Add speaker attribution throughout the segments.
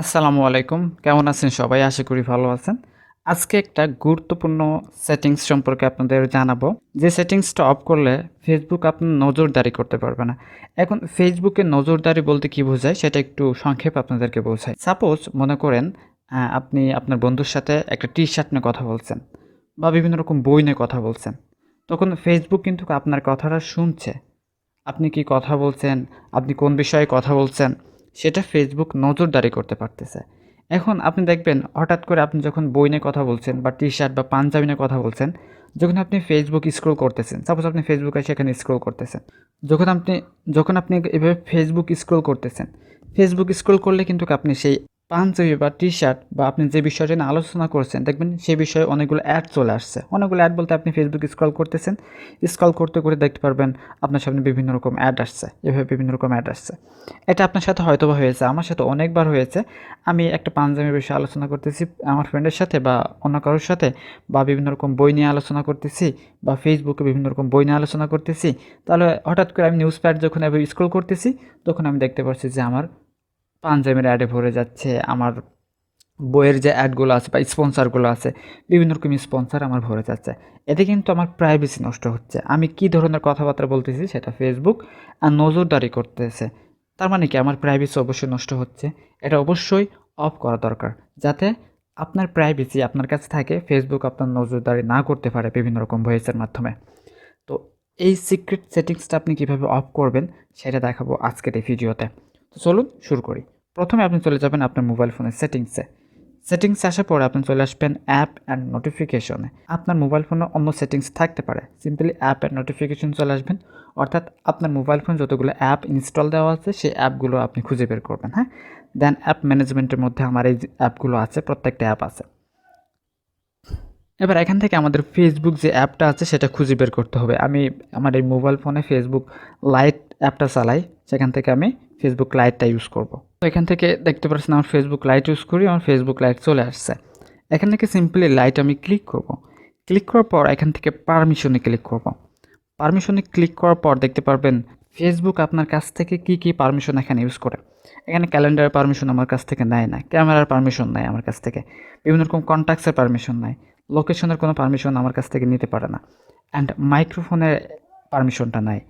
Speaker 1: আসসালামু আলাইকুম। কেমন আছেন সবাই? আশা করি ভালো আছেন। আজকে একটা গুরুত্বপূর্ণ সেটিংস সম্পর্কে আপনাদের জানাবো। যে সেটিংসটা অফ করলে Facebook আপনার নজরদারি করতে পারবে না। এখন Facebook-এ নজরদারি বলতে কি বোঝায় সেটা একটু সংক্ষেপে আপনাদেরকে বোঝাই। সাপোজ মনে করেন আপনি আপনার বন্ধুর সাথে একটা টি-শার্ট নিয়ে কথা বলছেন বা বিভিন্ন রকম বই নিয়ে কথা বলছেন। তখন Facebook কিন্তু আপনার কথাটা শুনছে। আপনি কি কথা বলছেন, আপনি কোন বিষয়ে কথা বলছেন, সেটা ফেসবুক নজরদারি করতে পারতেছে। এখন আপনি দেখবেন হঠাৎ করে আপনি যখন বই নিয়ে কথা বলছেন বা টি-শার্ট বা পাঞ্জাবি নিয়ে কথা বলছেন, যখন আপনি ফেসবুক স্ক্রল করতেছেন, সাপোজ আপনি ফেসবুকে সেখানে স্ক্রল করতেছেন। যখন আপনি যখন আপনি এভাবে ফেসবুক স্ক্রল করতেছেন, ফেসবুক স্ক্রল করলে কিন্তু আপনি সেই পাঞ্জাবি বা টি-শার্ট বা আপনি যে বিষয়টা নিয়ে আলোচনা করছেন, দেখবেন সেই বিষয়ে অনেকগুলো অ্যাড চলে আসছে। অনেকগুলো অ্যাড বলতে আপনি ফেসবুক স্ক্রল করতেছেন, স্ক্রল করতে, করতে দেখতে পারবেন আপনার সামনে বিভিন্ন রকম অ্যাড আসছে। এভাবে বিভিন্ন রকম অ্যাড আসছে। এটা আপনার সাথে হয়তোবা হয়েছে, আমার সাথে অনেকবার হয়েছে। আমি একটা পাঞ্জাবির বিষয়ে আলোচনা করতেছি আমার ফ্রেন্ডের সাথে বা অন্য কারোর সাথে, বা বিভিন্ন রকম বই নিয়ে আলোচনা করতেছি বা ফেসবুকে বিভিন্ন রকম বই নিয়ে আলোচনা করতেছি। তাহলে হঠাৎ করে আমি নিউজ প্যাড যখন এভাবে স্ক্রল করতেছি, তখন আমি দেখতে পাচ্ছি যে আমার পাঞ্জাবির অ্যাডে ভরে যাচ্ছে, আমার বইয়ের যে অ্যাডগুলো আছে বা স্পন্সরগুলো আছে, বিভিন্ন রকম স্পন্সর আমার ভরে যাচ্ছে। এতে কিন্তু আমার প্রাইভেসি নষ্ট হচ্ছে। আমি কী ধরনের কথাবার্তা বলতেছি সেটা ফেসবুক নজরদারি করতেছে। তার মানে কি আমার প্রাইভেসি অবশ্যই নষ্ট হচ্ছে। এটা অবশ্যই অফ করা দরকার, যাতে আপনার প্রাইভেসি আপনার কাছে থাকে, ফেসবুক আপনার নজরদারি না করতে পারে বিভিন্ন রকম ভয়েসের মাধ্যমে। তো এই সিক্রেট সেটিংসটা আপনি কীভাবে অফ করবেন সেটা দেখাবো আজকের এই ভিডিওতে। তো চলুন শুরু করি। প্রথমে আপনি চলে যাবেন আপনার মোবাইল ফোনের সেটিংসে। সেটিংসে আসার পরে আপনি চলে আসবেন অ্যাপ অ্যান্ড নোটিফিকেশনে। আপনার মোবাইল ফোনে অন্য সেটিংস থাকতে পারে, সিম্পলি অ্যাপ অ্যান্ড নোটিফিকেশন চলে আসবেন। অর্থাৎ আপনার মোবাইল ফোন যতগুলো অ্যাপ ইনস্টল দেওয়া আছে সেই অ্যাপগুলো আপনি খুঁজে বের করবেন, হ্যাঁ। দেন অ্যাপ ম্যানেজমেন্টের মধ্যে আমার এই যে অ্যাপগুলো আছে, প্রত্যেকটা অ্যাপ আছে। এবার এখান থেকে আমাদের ফেসবুক যে অ্যাপটা আছে সেটা খুঁজে বের করতে হবে। আমি আমার এই মোবাইল ফোনে ফেসবুক লাইট অ্যাপটা চালাই, সেখান থেকে আমি ফেসবুক লাইটটা ইউজ করব। তো এখান থেকে দেখতে পাচ্ছেন আমার ফেসবুক লাইট ইউজ করি, আমার ফেসবুক লাইট চলে আসছে। এখান থেকে সিম্পলি লাইট আমি ক্লিক করব। ক্লিক করার পর এখান থেকে পারমিশনে ক্লিক করব। পারমিশনে ক্লিক করার পর দেখতে পারবেন ফেসবুক আপনার কাছ থেকে কি কি পারমিশন এখানে ইউজ করে। এখানে ক্যালেন্ডারের পারমিশন আমার কাছ থেকে নেয় না, ক্যামেরার পারমিশন নেয় আমার কাছ থেকে, বিভিন্ন রকম কন্ট্যাক্টসের পারমিশন নেয়, লোকেশনের কোনো পারমিশন আমার কাছ থেকে নিতে পারে না, অ্যান্ড মাইক্রোফোনের পারমিশনটা নেয়,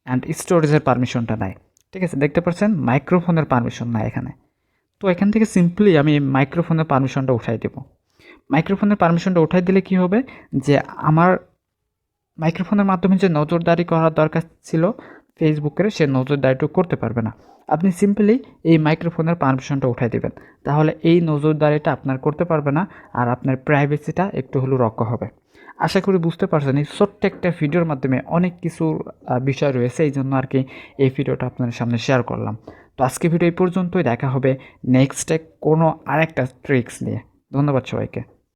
Speaker 1: অ্যান্ড স্টোরেজের পারমিশনটা নেয়। ঠিক আছে, দেখতে পাচ্ছেন মাইক্রোফোনের পারমিশন নেয় এখানে। তো এখান থেকে সিম্পলি আমি মাইক্রোফোনের পারমিশনটা উঠাই দেব। মাইক্রোফোনের পারমিশনটা উঠাই দিলে কি হবে, যে আমার মাইক্রোফোনের মাধ্যমে যে নজরদারি করার দরকার ছিল ফেসবুকের, সে নজরদারিটুকু করতে পারবে না। আপনি সিম্পলি এই মাইক্রোফোনের পারমিশনটা উঠাই দেবেন, তাহলে এই নজরদারিটা আপনার করতে পারবে না, আর আপনার প্রাইভেসিটা একটু হলেও রক্ষা হবে। আশা করি বুঝতে পারছেন, এই ছোট্ট একটা ভিডিওর মাধ্যমে অনেক কিছু বিষয় রয়েছে, এই জন্য আর কি এই ভিডিওটা আপনাদের সামনে শেয়ার করলাম। তো আজকে ভিডিও এই পর্যন্তই, দেখা হবে নেক্সটে কোনো আরেকটা ট্রিক্স নিয়ে। ধন্যবাদ সবাইকে।